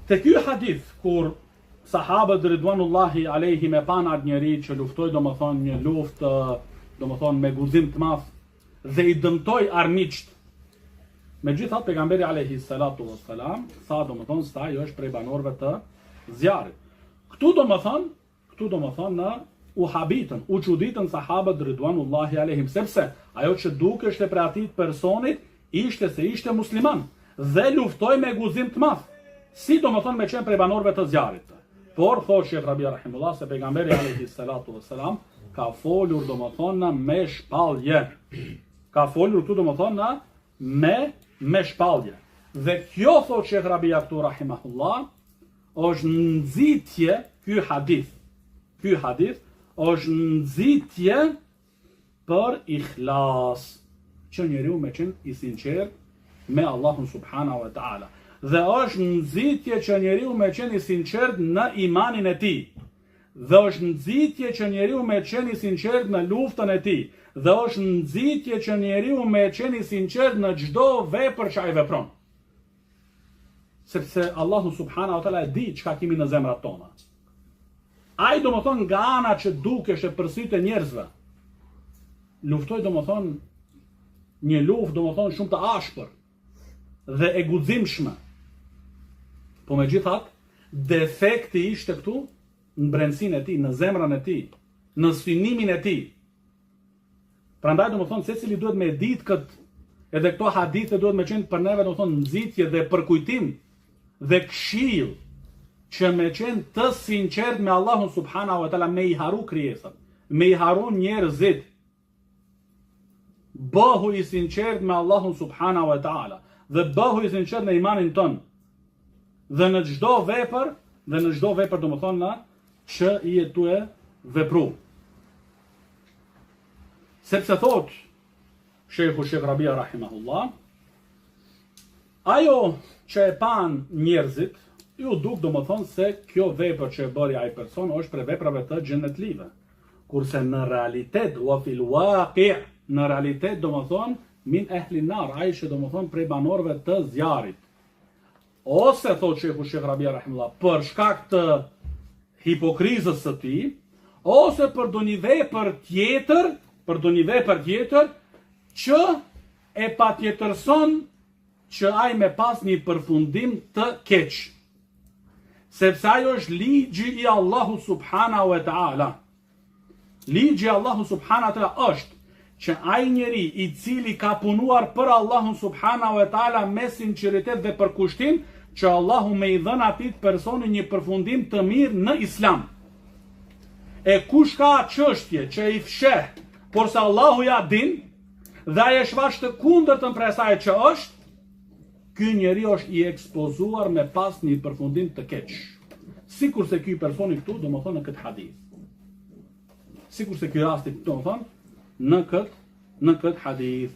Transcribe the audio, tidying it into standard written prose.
Te ky hadith, kur sahabët ridwanullahi alejhim e pan atë njeri që luftoi domethënë një luftë domethënë me guzim të madh dhe i dëmtoi armiqt. Megjithatë pejgamberi alayhi salatu wassalam tha domethënë se ai është prej banorëve të zjarrit. Këtu domethënë në u habitën, u çuditën sahabët ridwanullahi alejhim, sepse ajo që dukeshte për atit personit ishte se ishte musliman dhe luftoi me guzim të madh. Si domethënë me qenë prej banorëve të zjarrit. Por thotë Sheh Rabia rahimullah se pejgamberi alayhi salatu wassalam ka folur domethënë me shpallje. Ka folur këtu domethënë me shpallje. Dhe kjo thotë Sheh Rabia këtu rahimahullah është nxitje ky hadith. Ky hadith është nxitje për ikhlas, që njeriu me qenë i sinqert me Allahun subhanahu wa taala. Dhe është nxitje që njeriu me qenë i sinqert në imanin e tij. Dhe është nxitje që njeriu me qenë i sinqert në luftën e tij. Dhe është nxitje që njeriu me qenë i sinqert në çdo vepër që ai vepron. Sepse Allahu subhanahu wa taala e di çka kemi në zemrat tona. Ai domethënë nga ana që dukeshte për sytë e njerëzve, luftoi domethënë një luftë domethënë shumë të ashpër dhe e guximshme. Po megjithatë, defekti ishte këtu në brendësinë e tij, në zemrën e tij, në synimin e tij. Prandaj domethënë secili duhet me ditë këtë, edhe këto hadithe duhet me qenë për neve domethënë nxitje dhe përkujtim dhe këshill që me qenë të sinqert me Allahun subhanahu wa taala, me i haru krijesat, me i haru njerëzit. Bëhu i sinqert me Allahun subhanahu wa taala dhe bëhu i sinqert në imanin ton. Dhe në çdo vepër domethënë që i jetue vepru. Sepse thot Sheh Rabia rahimahullah, ajo që e pan njerëzit, ju duk domethënë se kjo vepër që e bëri ai person është për veprave të xhenetlive. Kurse në realitet, wa fil waqi', në realitet domethënë min ehli nar, ai që domethënë prej banorëve të zjarrit. Ose thot Sheh Rabia rahimahullah, për shkak të hipokrizës së tij, ose për ndonjë vepër tjetër, që e patjetërson që ai me pas një përfundim të keq. Sepse ajo është ligji i Allahu subhanahu wa taala. Ligji i Allahu subhanahu wa taala është që ai njeri i cili ka punuar për Allahun subhanahu wa taala me sinqeritet dhe për kushtim, që Allahu me i dhënë atit personi një përfundim të mirë në islam. E kush ka çështje që i fsheh, por se Allahu ja din, dhe ai e shfaq të kundërtën prej asaj që është, ky njeri është i ekspozuar me pas një përfundim të keq. Sikur se ky personi këtu domethënë në këtë hadith. Sikur se ky rasti këtu domethënë në këtë hadith.